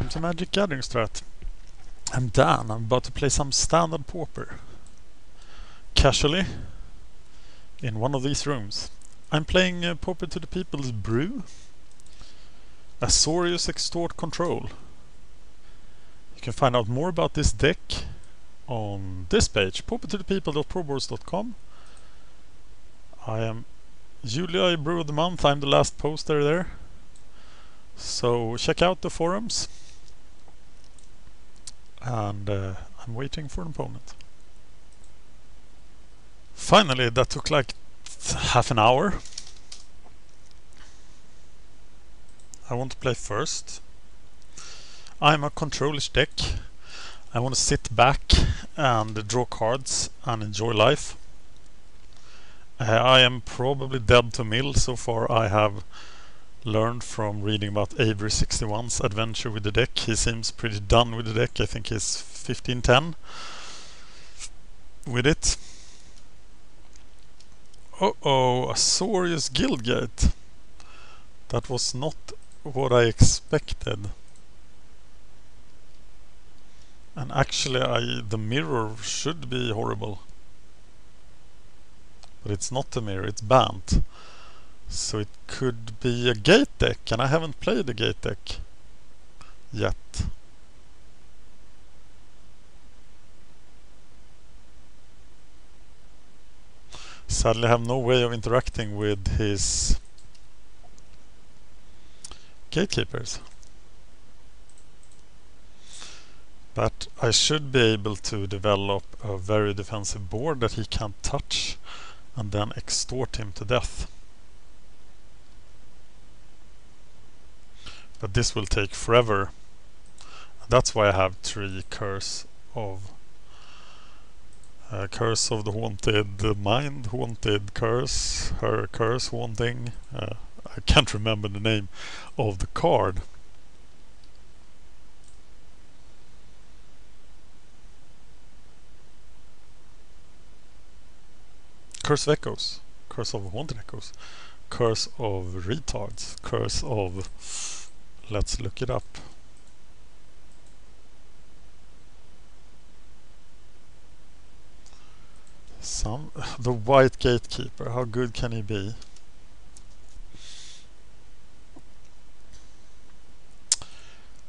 welcome to MagicGatheringStrat. I'm Dan. I'm about to play some Standard Pauper. Casually, in one of these rooms. I'm playing Pauper to the People's Brew. Azorius Extort Control. You can find out more about this deck on this page, paupertothepeople.proboards.com. I am Julia, Brew of the Month. I'm the last poster there. So check out the forums, and I'm waiting for an opponent. Finally, that took like half an hour. I want to play first. I'm a controlish deck. I want to sit back and draw cards and enjoy life. I am probably dead to mill so far. I have learned from reading about Avery61's adventure with the deck. He seems pretty done with the deck. I think he's 15-10 with it. Azorius Guildgate. That was not what I expected. And actually the mirror should be horrible. But it's not a mirror, it's Bant. So it could be a gate deck, and I haven't played a gate deck yet. Sadly, I have no way of interacting with his gatekeepers. But I should be able to develop a very defensive board that he can't touch and then extort him to death. But this will take forever. That's why I have 3 Curse of the Haunted Mind, Haunted Curse, her Curse Haunting. I can't remember the name of the card. Curse of Echoes, Curse of Haunted Echoes, Curse of Retards, Curse of... Let's look it up. The White Gatekeeper, how good can he be?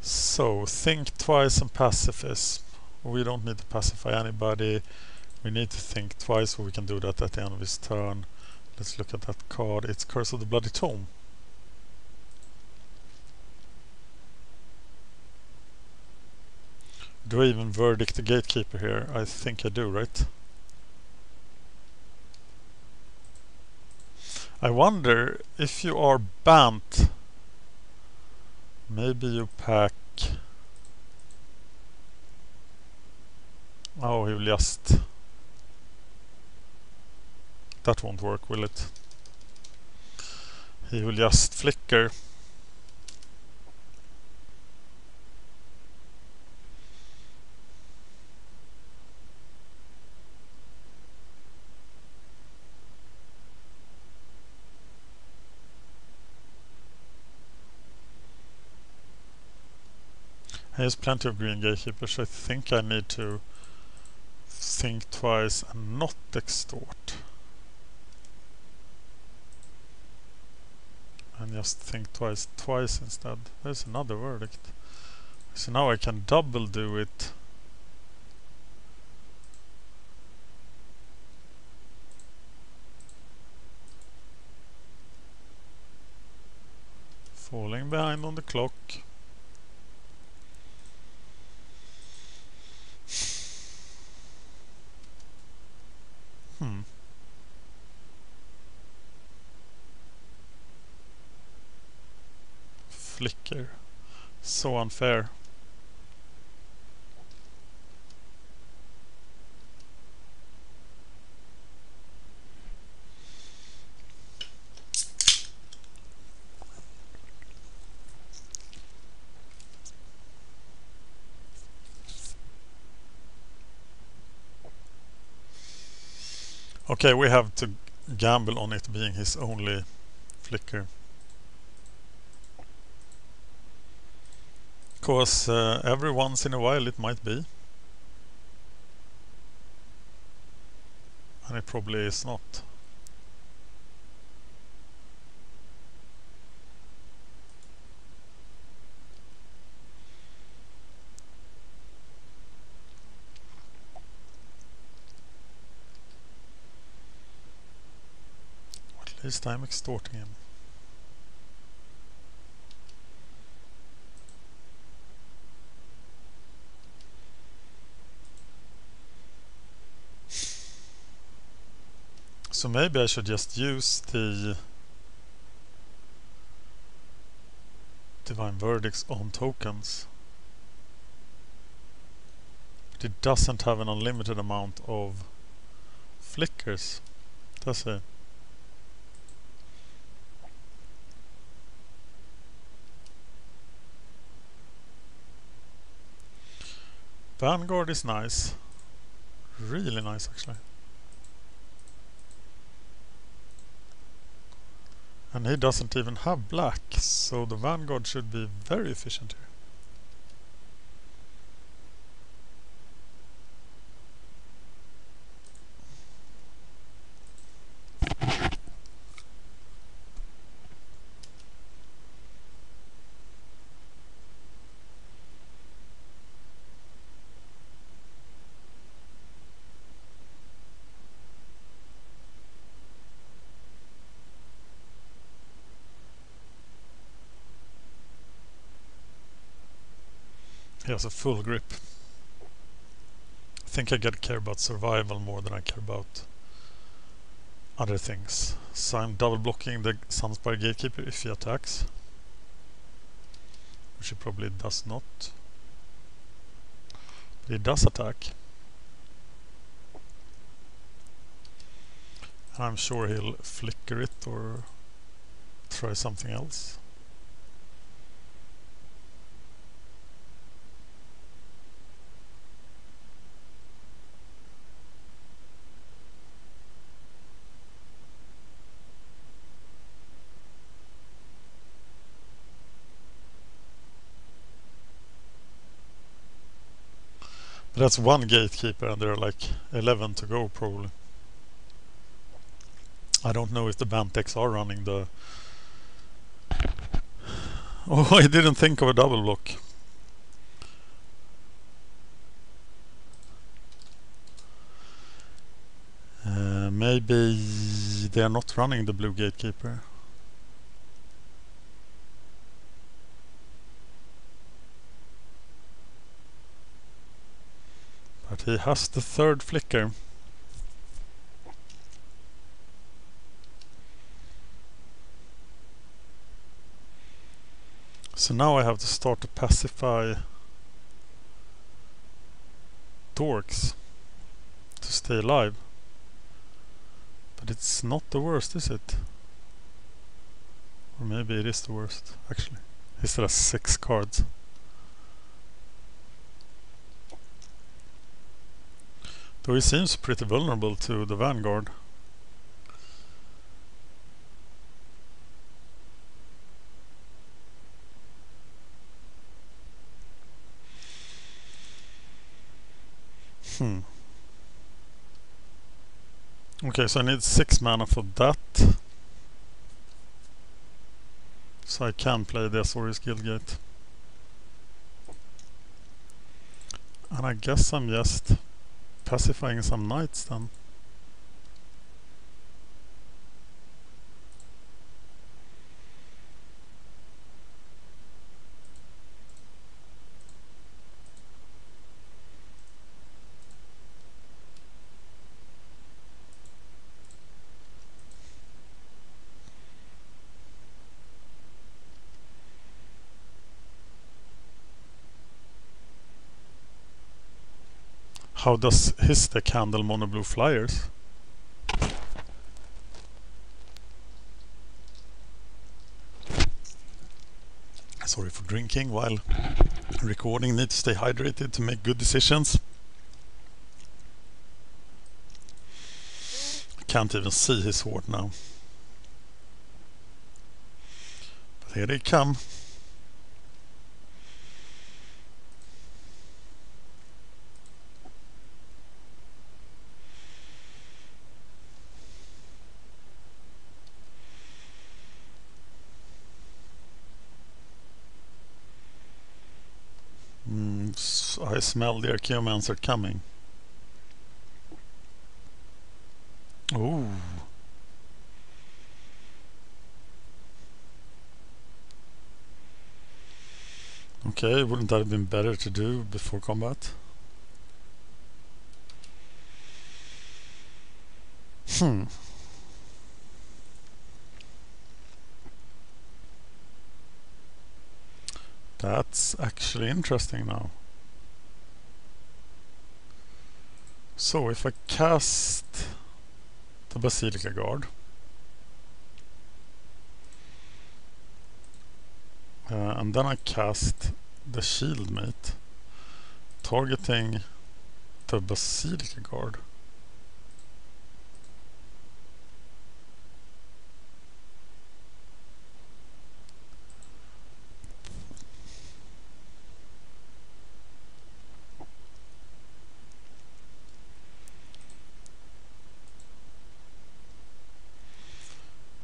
So, think twice and pacifism. We don't need to pacify anybody. We need to think twice, so we can do that at the end of his turn. Let's look at that card. It's Curse of the Bloody Tome. Do I even verdict the Gatekeeper here? I think I do, right? I wonder if you are Bant, maybe you pack... Oh, he will just... That won't work, will it? He will just flicker. He has plenty of green gatekeepers, so I think I need to think twice and not extort. And just think twice instead. There's another verdict. So now I can double do it. Falling behind on the clock. Flicker. So unfair. Okay, we have to gamble on it being his only flicker. because every once in a while it might be. And it probably is not. At least I'm extorting him. So maybe I should just use the Divine Verdicts on tokens. But it doesn't have an unlimited amount of flickers, does it? Vanguard is nice. Really nice, actually. And he doesn't even have black, so the Vanguard should be very efficient here. He has a full grip. I think I gotta care about survival more than I care about other things. So I'm double blocking the Sunspire Gatekeeper if he attacks. Which he probably does not. But he does attack. And I'm sure he'll flicker it or try something else. But that's one gatekeeper and there are like 11 to go probably. I don't know if the Bant decks are running the... Oh, I didn't think of a double block. Maybe they are not running the blue gatekeeper. But he has the third flicker. So now I have to start to pacify dorks to stay alive. But it's not the worst, is it? Or maybe it is the worst, actually. He still has 6 cards. Though he seems pretty vulnerable to the Vanguard. Okay, so I need 6 mana for that. So I can play the Azorius Guildgate. And I guess I'm just pacifying some knights then. How does his deck handle mono blue flyers? Sorry for drinking while recording. Need to stay hydrated to make good decisions. I can't even see his sword now. But here they come. I smell the Archaeomancer coming. Ooh. Okay, wouldn't that have been better to do before combat? That's actually interesting now. So if I cast the Basilica Guard and then I cast the Shieldmate, targeting the Basilica Guard.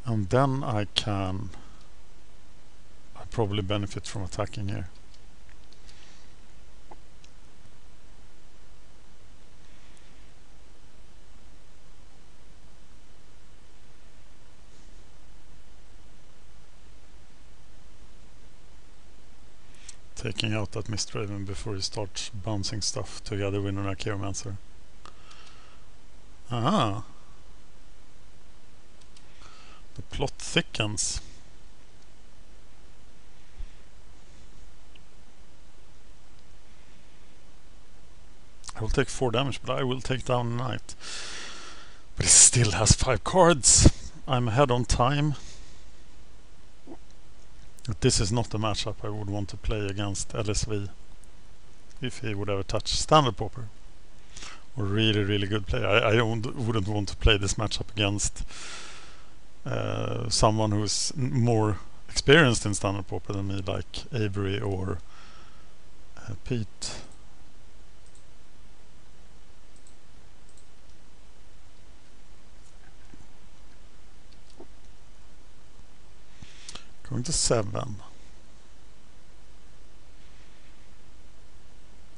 And then I probably benefit from attacking here. Taking out that Mistraven before he starts bouncing stuff together with an Archaeomancer. Ah! The plot thickens. I will take 4 damage, but I will take down a knight. But he still has 5 cards. I'm ahead on time. But this is not a matchup I would want to play against LSV if he would ever touch Standard Pauper. Or really, really good player. I wouldn't want to play this matchup against someone who's more experienced in Standard Pauper than me, like Avery or Pete. Going to 7.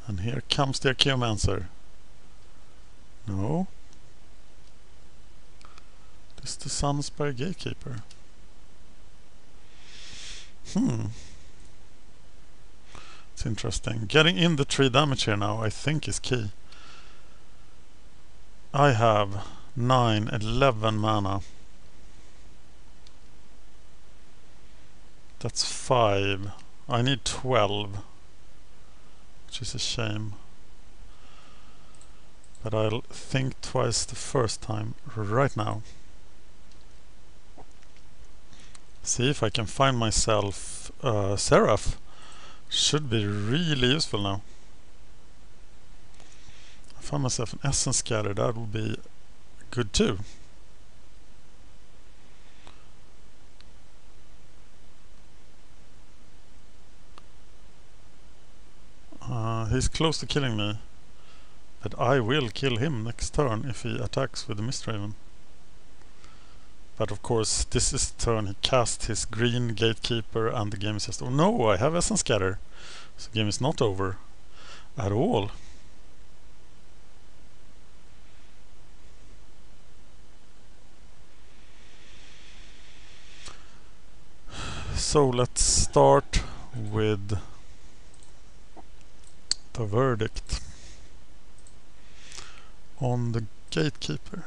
And here comes the Archaeomancer. No. This is the Sunspear Gatekeeper. It's interesting. Getting in the 3 damage here now I think is key. I have 9, 11 mana. That's 5. I need 12. Which is a shame. But I'll think twice the first time right now. See if I can find myself Seraph. Should be really useful now. I found myself an Essence Scatter, that would be good too. He's close to killing me, but I will kill him next turn if he attacks with the Mistraven. But of course this is the turn he cast his green Gatekeeper and the game is just... Oh no, I have Essence Scatter. So the game is not over at all. So let's start with the verdict on the Gatekeeper.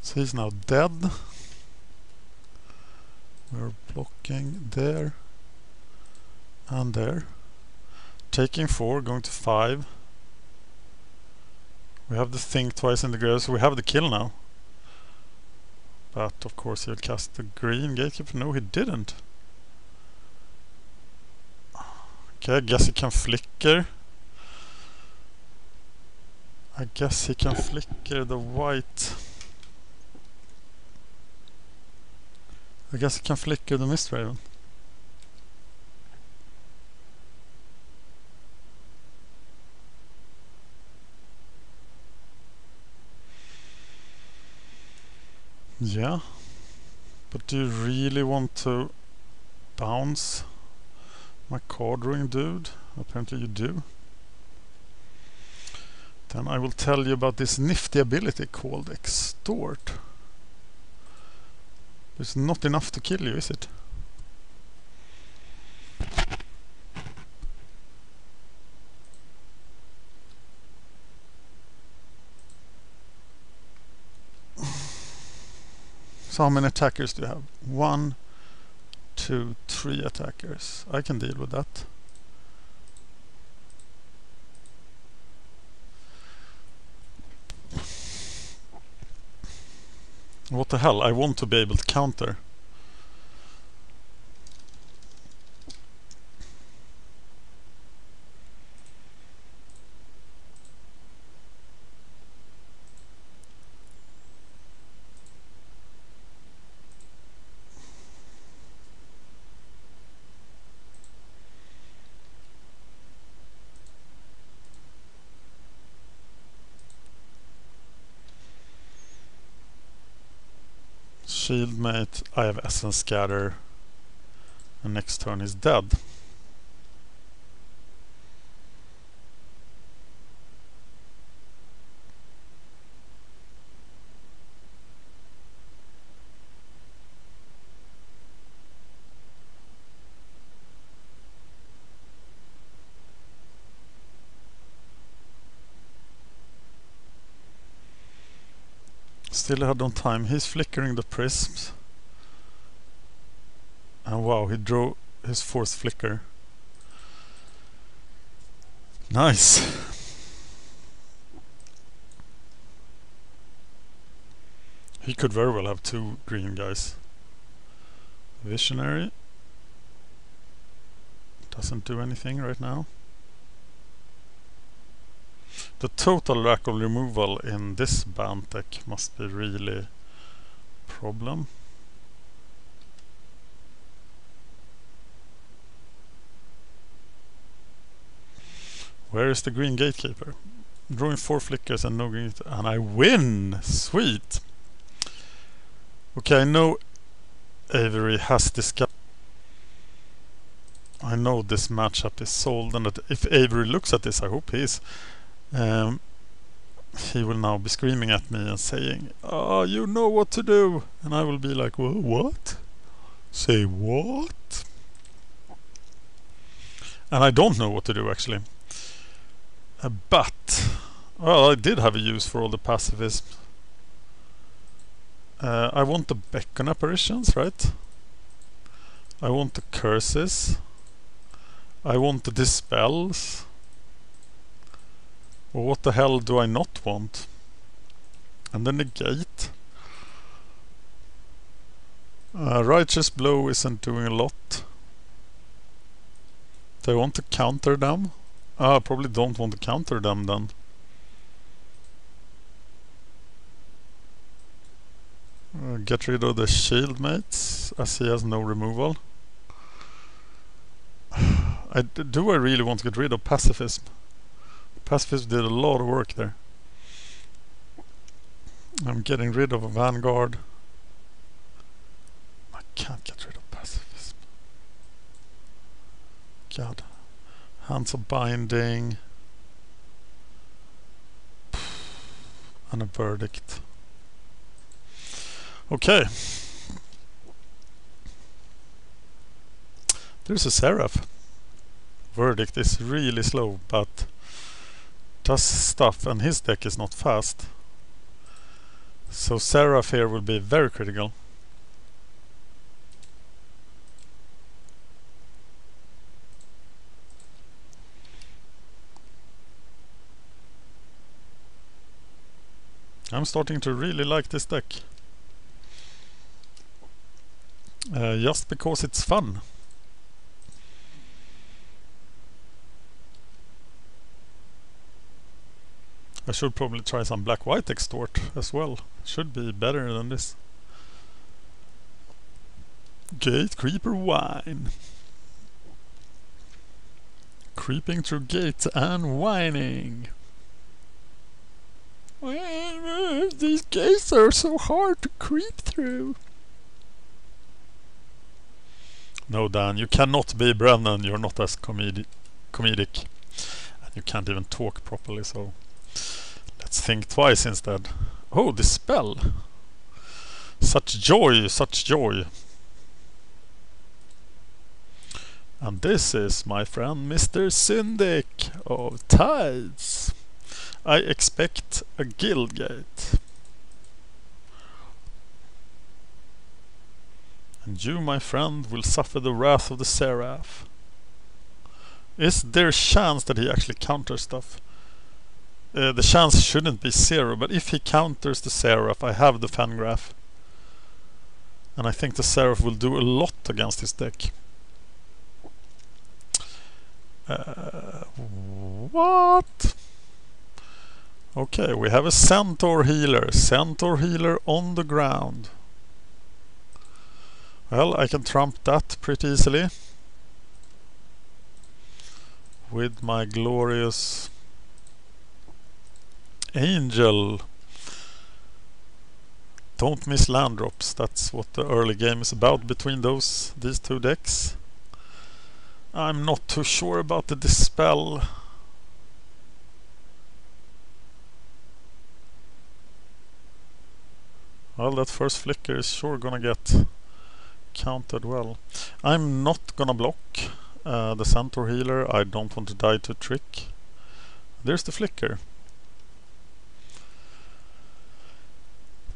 So he's now dead. We're blocking there and there. Taking 4, going to 5. We have the Think Twice in the grave, so we have the kill now. But of course he'll cast the green Gatekeeper. No, he didn't. Okay, I guess he can flicker. I guess he can flicker the white. I guess he can flicker the Mistraven. Yeah, but do you really want to bounce my card drawing dude? Apparently you do. Then I will tell you about this nifty ability called Extort. It's not enough to kill you, is it? So how many attackers do you have? 1, 2, 3 attackers. I can deal with that. What the hell? I want to be able to counter. Shieldmate, I have Essence Scatter, and next turn is dead. Still ahead on time. He's flickering the prisms. And wow, he drew his fourth flicker. Nice. He could very well have 2 green guys. Visionary. Doesn't do anything right now. The total lack of removal in this Bant deck must be really a problem. Where is the green gatekeeper? Drawing 4 flickers and no green, and I win! Sweet! Okay, I know Avery has this guy. I know this matchup is sold, and that if Avery looks at this, I hope he is. He will now be screaming at me and saying, "Oh, you know what to do," and I will be like, "Well, what? Say what?" And I don't know what to do actually. But well, I did have a use for all the pacifisms. I want the beckon apparitions, right? I want the curses. I want the dispels. Well, what the hell do I not want? And the negate. Righteous blow isn't doing a lot. Do I want to counter them? I probably don't want to counter them then. Get rid of the Shieldmates, as he has no removal. Do I really want to get rid of Pacifism? Pacifism did a lot of work there. I'm getting rid of a Vanguard. I can't get rid of Pacifism. God. Hands of Binding. And a Verdict. Okay. There's a Seraph. Verdict is really slow, but does stuff, and his deck is not fast. So Seraph here will be very critical. I'm starting to really like this deck. Just because it's fun. I should probably try some black-white extort as well. Should be better than this. Gate Creeper Wine. Creeping through gates and whining. These gates are so hard to creep through. No, Dan, you cannot be Brennan. You're not as comedic. And you can't even talk properly, so let's think twice instead. Oh, Dispel. Such joy, such joy. And this is my friend Mr. Syndic of Tides. I expect a Guildgate. And you, my friend, will suffer the wrath of the Seraph. Is there a chance that he actually counters stuff? The chance shouldn't be 0, but if he counters the Seraph, I have the Vanguard. And I think the Seraph will do a lot against his deck. What? Okay, we have a Centaur Healer. Centaur Healer on the ground. Well, I can trump that pretty easily. With my glorious Angel. Don't miss land drops. That's what the early game is about between these two decks. I'm not too sure about the Dispel. Well, that first flicker is sure gonna get countered well. I'm not gonna block the Centaur Healer. I don't want to die to a trick. There's the flicker.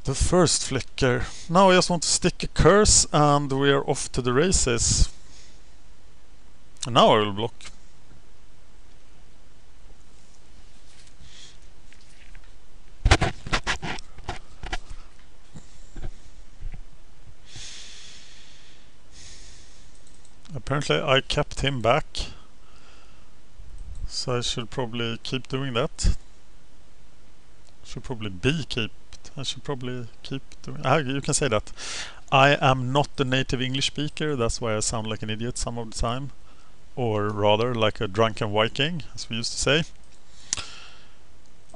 The first flicker. Now I just want to stick a curse and we are off to the races. Now I will block. Apparently I kept him back, so I should probably keep doing that. Should probably be kept. I should probably keep doing. You can say that. I am not a native English speaker, that's why I sound like an idiot some of the time. Or rather like a drunken Viking, as we used to say.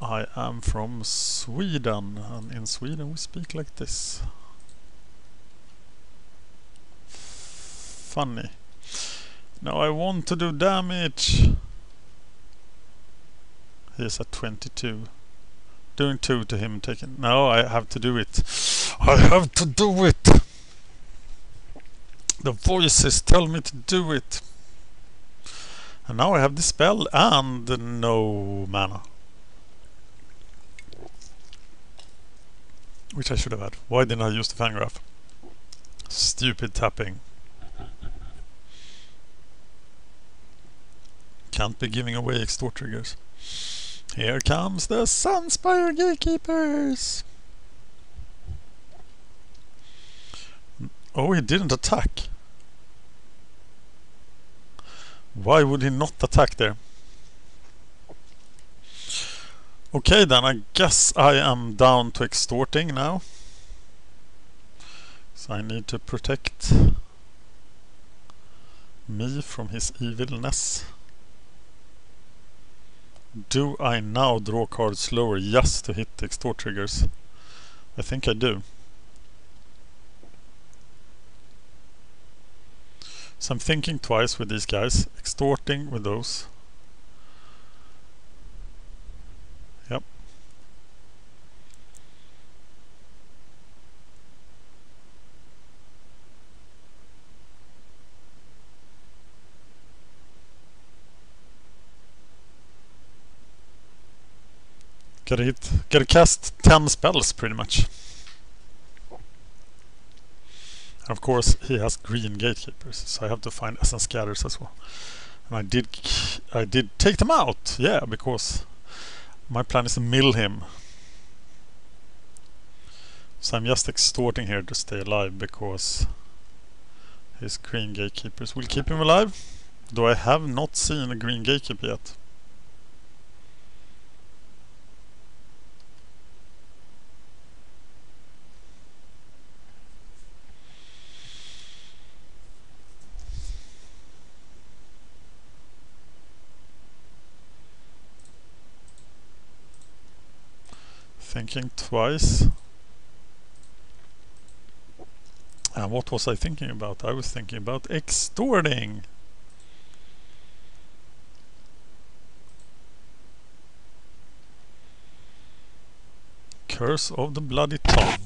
I am from Sweden, and in Sweden we speak like this. Funny. Now I want to do damage. He's at 22. Doing 2 to him, taking. No, I have to do it. I have to do it. The voices tell me to do it. And now I have Dispel and no mana. Which I should have had. Why didn't I use the Vanguard? Stupid tapping. Can't be giving away extort triggers. Here comes the Sunspire Gatekeepers! Oh, he didn't attack. Why would he not attack there? Okay then, I guess I am down to extorting now. So I need to protect me from his evilness. Do I now draw cards slower just to hit the extort triggers? I think I do. So I'm thinking twice with these guys, extorting with those. Yep. Gotta cast 10 spells pretty much. And of course he has green gatekeepers, so I have to find essence scatters as well. And I did take them out, yeah, because my plan is to mill him. So I'm just extorting here to stay alive because his green gatekeepers will keep him alive. Though I have not seen a green gatekeeper yet. thinking twice. And what was I thinking about? I was thinking about extorting. Curse of the Bloody Tub.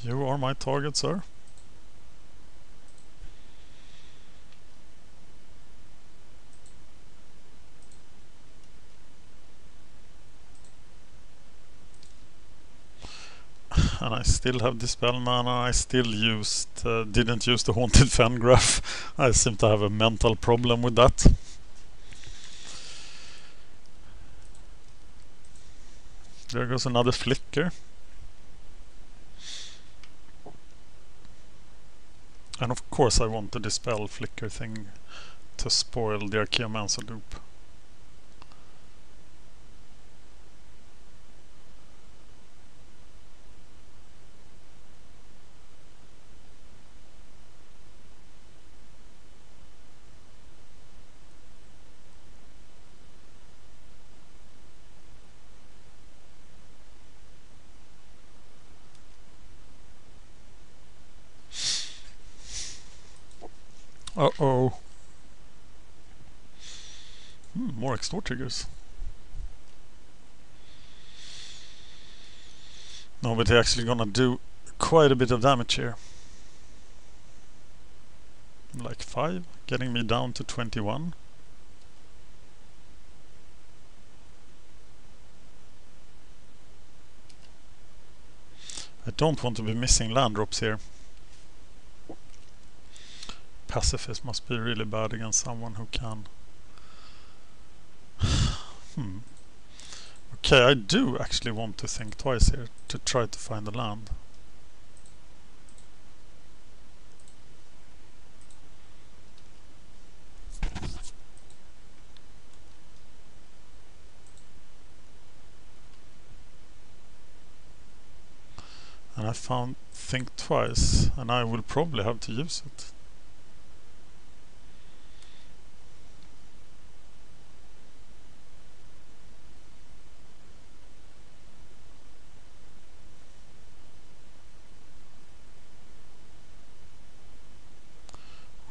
You are my target, sir. And I still have Dispel mana. I still didn't use the Haunted Fen graph. I seem to have a mental problem with that. There goes another flicker. And of course I want the Dispel flicker thing to spoil the Archaeomancer loop. Uh-oh. More extort triggers. No, but they're actually gonna do quite a bit of damage here. Like 5, getting me down to 21. I don't want to be missing land drops here. Pacifism must be really bad against someone who can. Okay, I do actually want to think twice here to try to find a land. And I found think twice, and I will probably have to use it.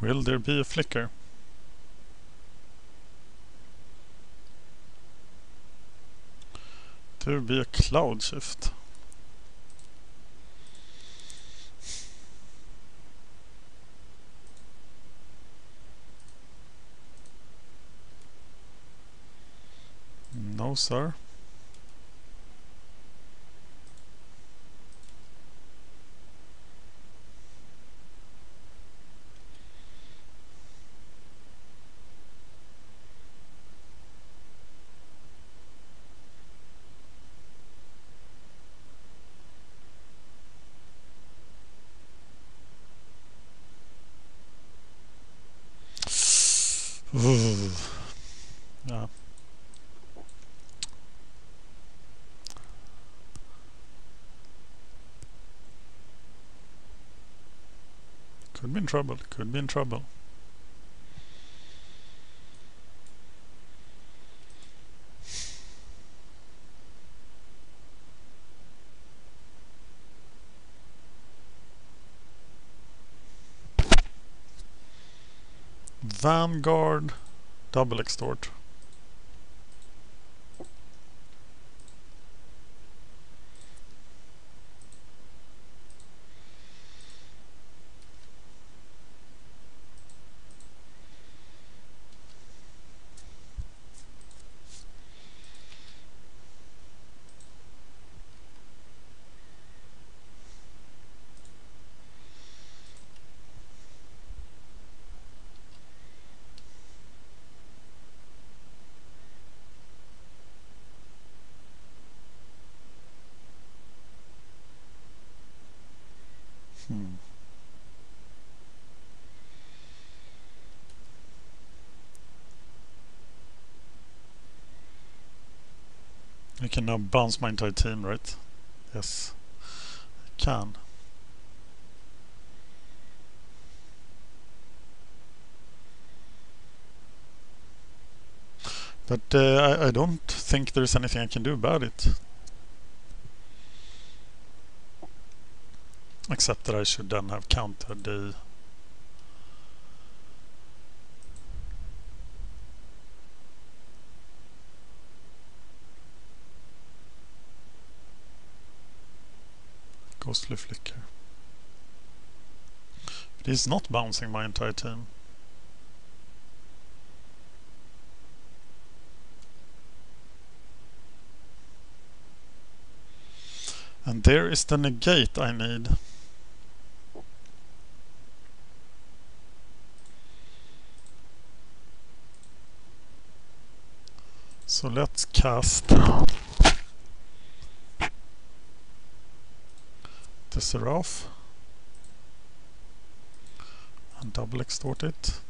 Will there be a flicker? There be a cloud shift. No, sir. Yeah. Could be in trouble, could be in trouble. Vanguard, double extort. I can now bounce my entire team, right? Yes, I can. But I don't think there's anything I can do about it. Except that I should then have countered the Ghostly Flicker. But he's not bouncing my entire team. And there is the negate I need. So let's cast the Seraph and double extort it.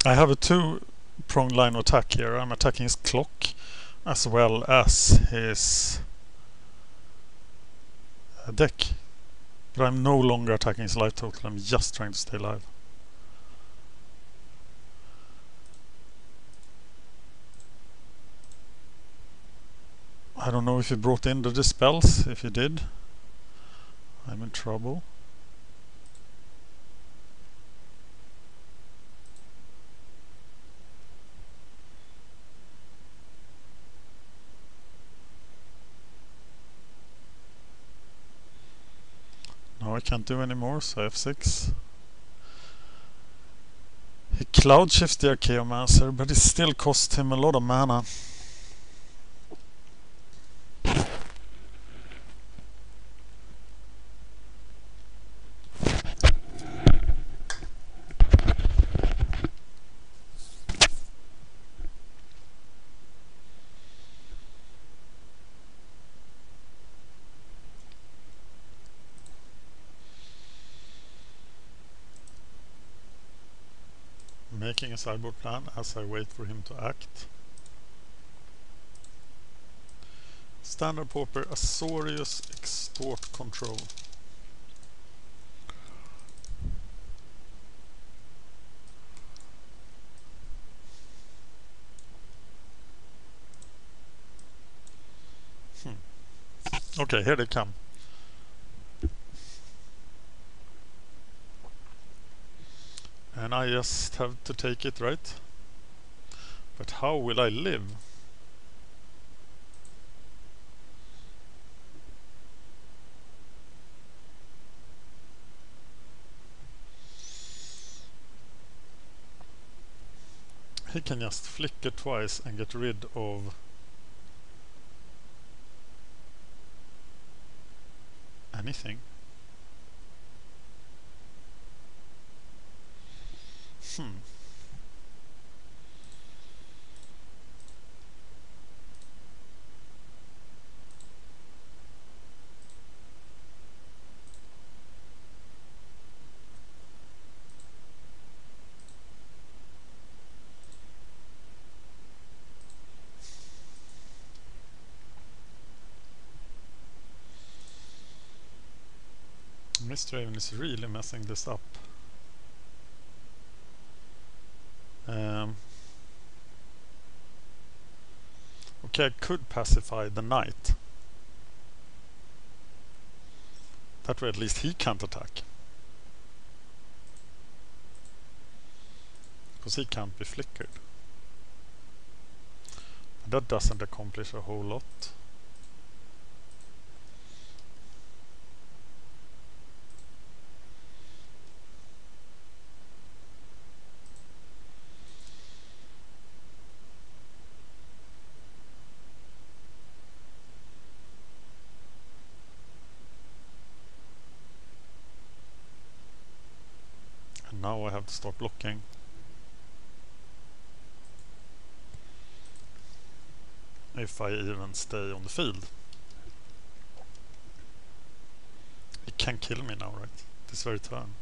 I have a two-pronged line of attack here. I'm attacking his clock as well as his deck. But I'm no longer attacking his life total, I'm just trying to stay alive. I don't know if he brought in the Dispels. If he did, I'm in trouble. Now I can't do any more, so F6. He cloud shifts the Archaeomancer, but it still cost him a lot of mana. Making a sideboard plan as I wait for him to act. Standard Pauper, Azorius, Extort Control. Okay, here they come. And I just have to take it, right? But how will I live? He can just flicker twice and get rid of anything. Mr. Raven is really messing this up. Okay, I could pacify the knight. That way at least he can't attack. Because he can't be flickered. But that doesn't accomplish a whole lot. Now I have to start blocking. If I even stay on the field. He can kill me now, right? This very turn.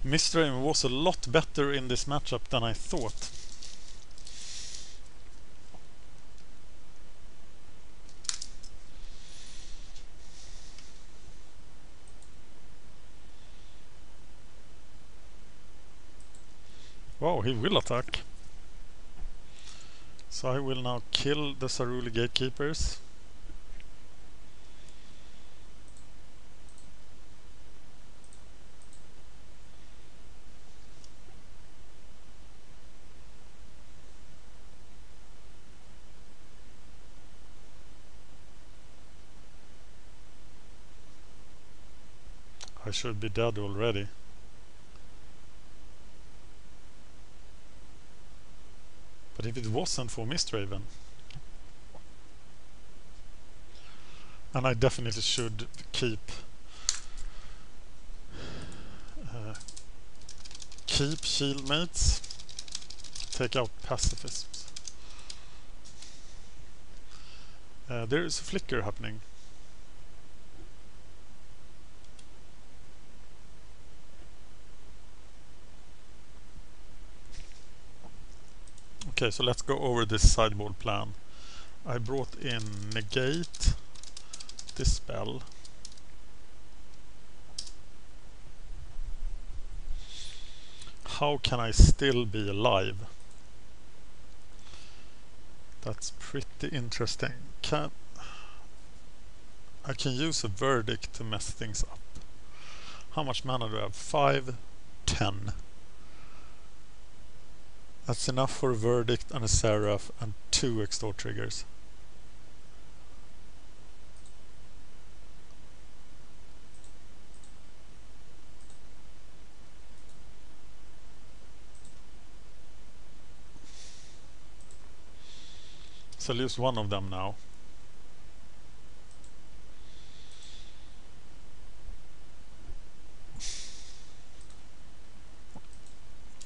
Mistdraven was a lot better in this matchup than I thought. Wow, he will attack. So I will now kill the Cerule Gatekeepers. I should be dead already. But if it wasn't for Mistdraven, and I definitely should keep Shieldmates, take out Pacifisms. There is a flicker happening. Okay, so let's go over this sideboard plan. I brought in Negate, Dispel. How can I still be alive? That's pretty interesting. I can use a verdict to mess things up. How much mana do I have? 5, 10. That's enough for a verdict and a seraph and 2 extort triggers. So I'll use one of them now.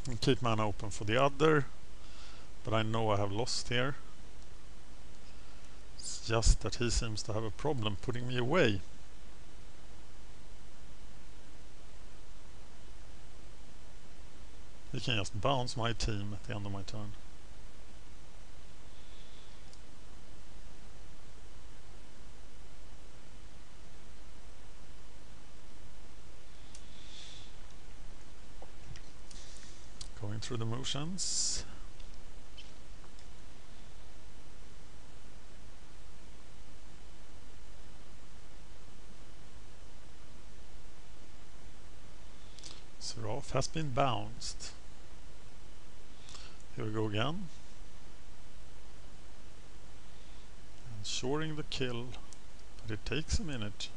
And keep mana open for the other, but I know I have lost here. It's just that he seems to have a problem putting me away. He can just bounce my team at the end of my turn. Going through the motions. Seraph has been bounced. Here we go again. Ensuring the kill, but it takes a minute.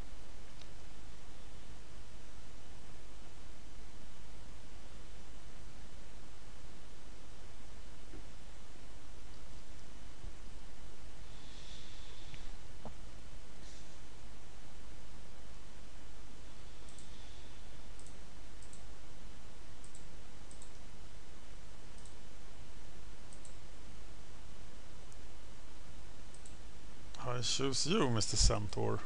I choose you, Mr. Centaur.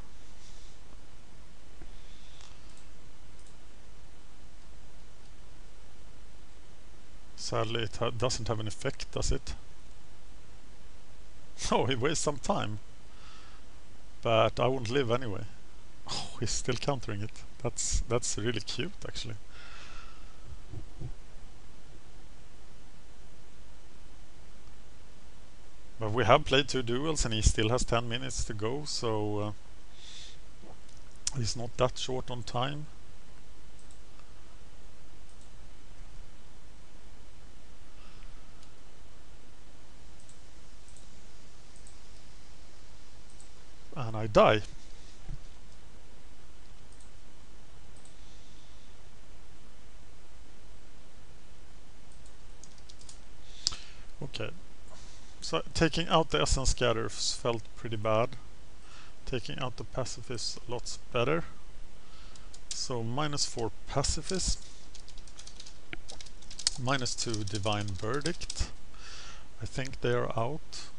Sadly, it doesn't have an effect, does it? Oh, he wastes some time. But I won't live anyway. Oh, he's still countering it. That's really cute, actually. But we have played 2 duels and he still has 10 minutes to go, so he's not that short on time. And I die. Okay. So taking out the essence scatters felt pretty bad. Taking out the pacifists lots better. So -4 pacifist, -2 divine verdict. I think they are out.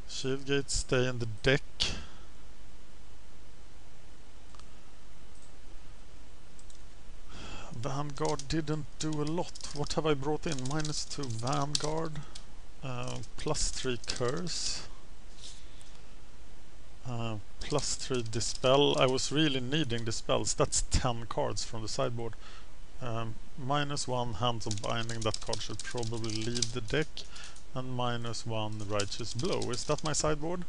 Shieldgates stay in the deck. Vanguard didn't do a lot. What have I brought in? -2 Vanguard, +3 Curse, +3 Dispel. I was really needing Dispels. That's 10 cards from the sideboard. -1 Hands of Binding. That card should probably leave the deck. And -1 Righteous Blow. Is that my sideboard?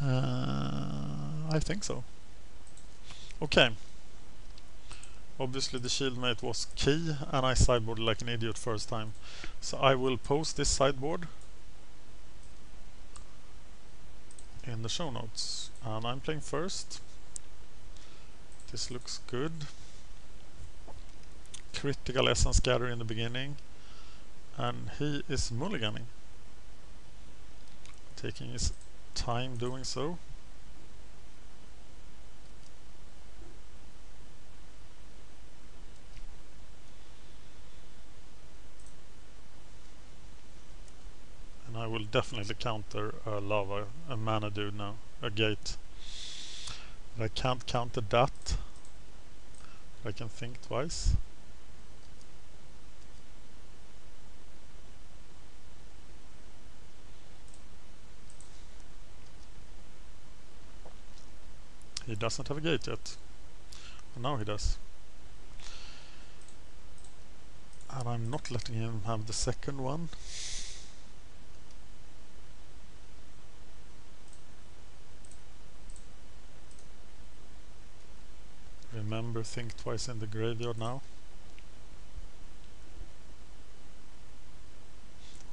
I think so. Okay. Obviously the Shieldmate was key, and I sideboarded like an idiot first time. So I will post this sideboard in the show notes. And I'm playing first. This looks good. Critical Essence Gather in the beginning. And he is mulliganing. Taking his time doing so. And I will definitely counter a lava, a mana dude now, a gate. But I can't counter that. I can think twice. He doesn't have a gate yet. But now he does. And I'm not letting him have the second one. Remember, think twice in the graveyard now.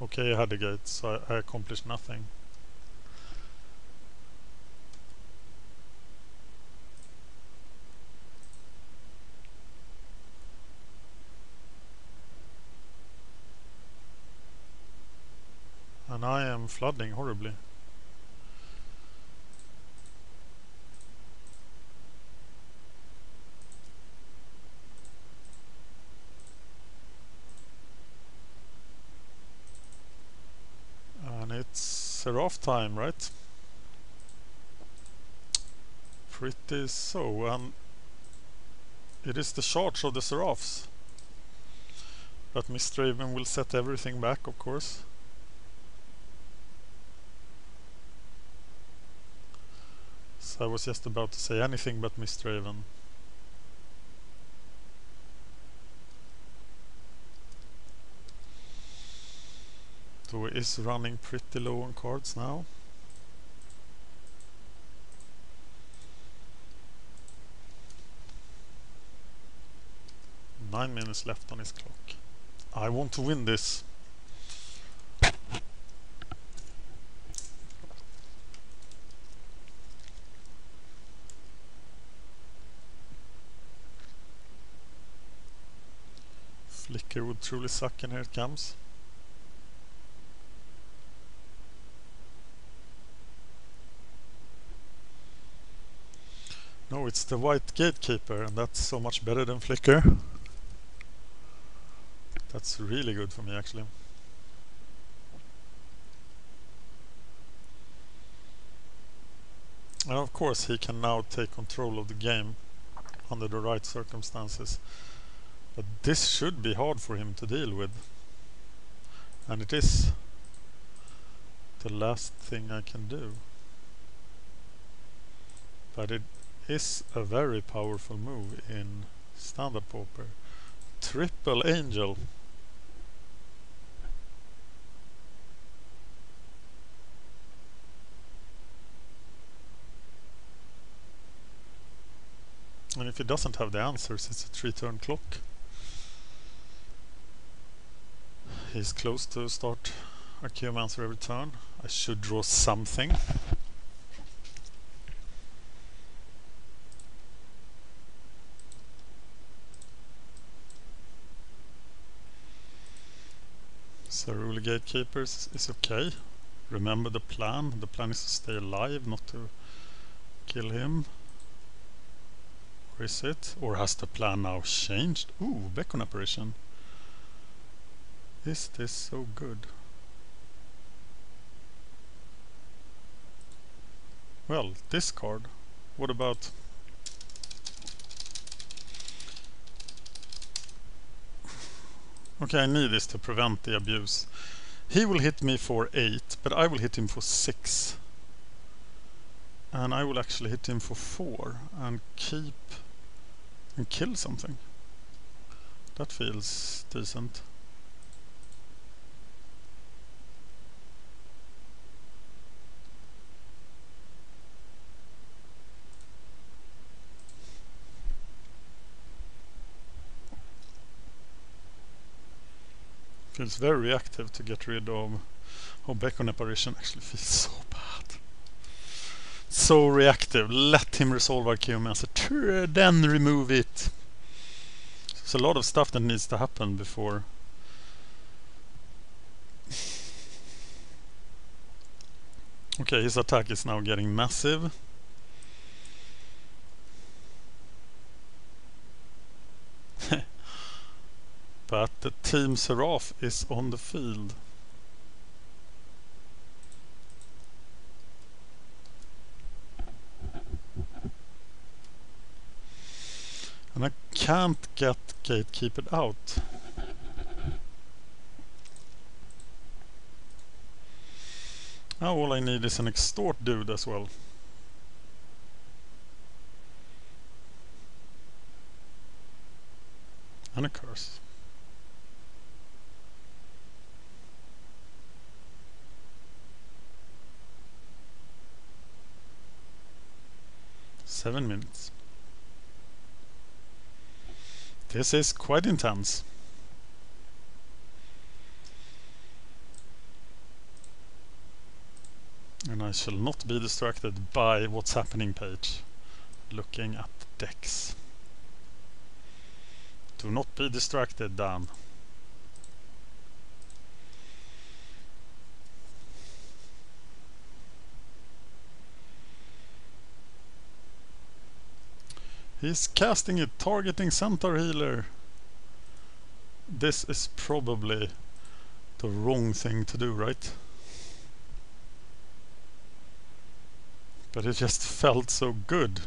Okay, I had a gate, so I accomplished nothing. And I am flooding horribly. And it's Seraph time, right? Pretty so, and it is the charge of the Seraphs. But Mistraven will set everything back, of course. So I was just about to say anything but Mistraven. So he is running pretty low on cards now. Nine minutes left on his clock. I want to win this. Flicker would truly suck, and here it comes. No, it's the white gatekeeper, and that's so much better than Flicker. That's really good for me, actually. And of course he can now take control of the game under the right circumstances. But this should be hard for him to deal with. And it is the last thing I can do. But it is a very powerful move in Standard Pauper. Triple Angel. And if he doesn't have the answers, it's a 3-turn clock. He's close to start Archaeomancer every turn. I should draw something. Cerule Gatekeepers is okay. Remember the plan. The plan is to stay alive, not to kill him. Or is it? Or has the plan now changed? Ooh, beckon apparition. Is this so good? Well, this card. What about Okay, I need this to prevent the abuse. He will hit me for 8, but I will hit him for 6. And I will actually hit him for 4 and keep and kill something. That feels decent. Feels very reactive to get rid of beckon apparition. Actually feels so bad. So reactive. Let him resolve Archaeomancer, then remove it. There's a lot of stuff that needs to happen before. Okay, his attack is now getting massive. But the Team Seraph is on the field. And I can't get Gatekeeper out. Now all I need is an extort dude as well. And a curse. Seven minutes. This is quite intense. And I shall not be distracted by what's happening page. Looking at the decks. Do not be distracted, Dan. He's casting it, targeting Centaur Healer. This is probably the wrong thing to do, right? But it just felt so good.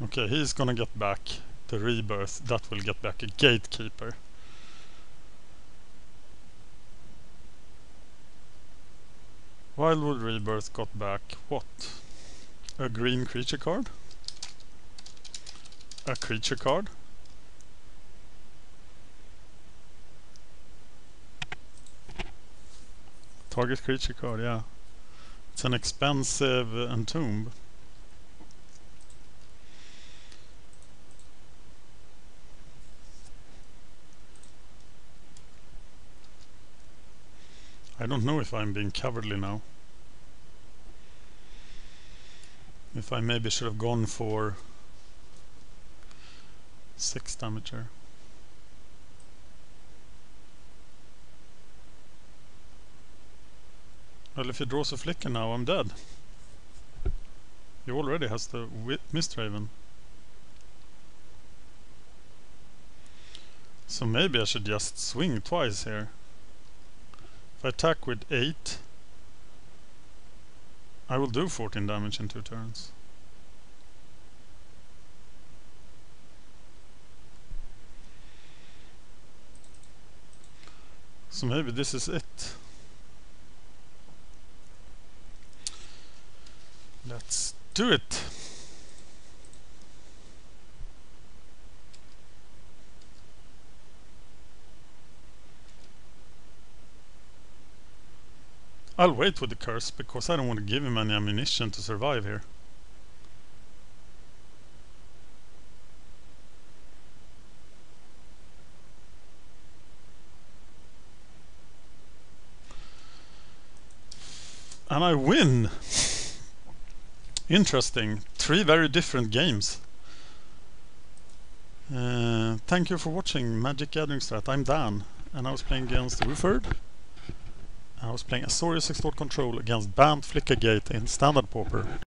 Okay, he's gonna get back the rebirth. That will get back a Gatekeeper. Wildwood Rebirth got back what? A green creature card? A creature card? Target creature card, yeah. It's an expensive entomb. I don't know if I'm being cowardly now. If I maybe should have gone for 6 damager. Well, if he draws a flicker now, I'm dead. He already has the Mistraven. So maybe I should just swing twice here. If I attack with 8, I will do 14 damage in 2 turns. So maybe this is it. Let's do it! I'll wait with the curse because I don't want to give him any ammunition to survive here. And I win! Interesting. 3 very different games. Thank you for watching MagicGatheringStrat. I'm Dan, and I was playing against Ruferd. I was playing Azorius Extort Control against Bant Flickergate in Standard Pauper.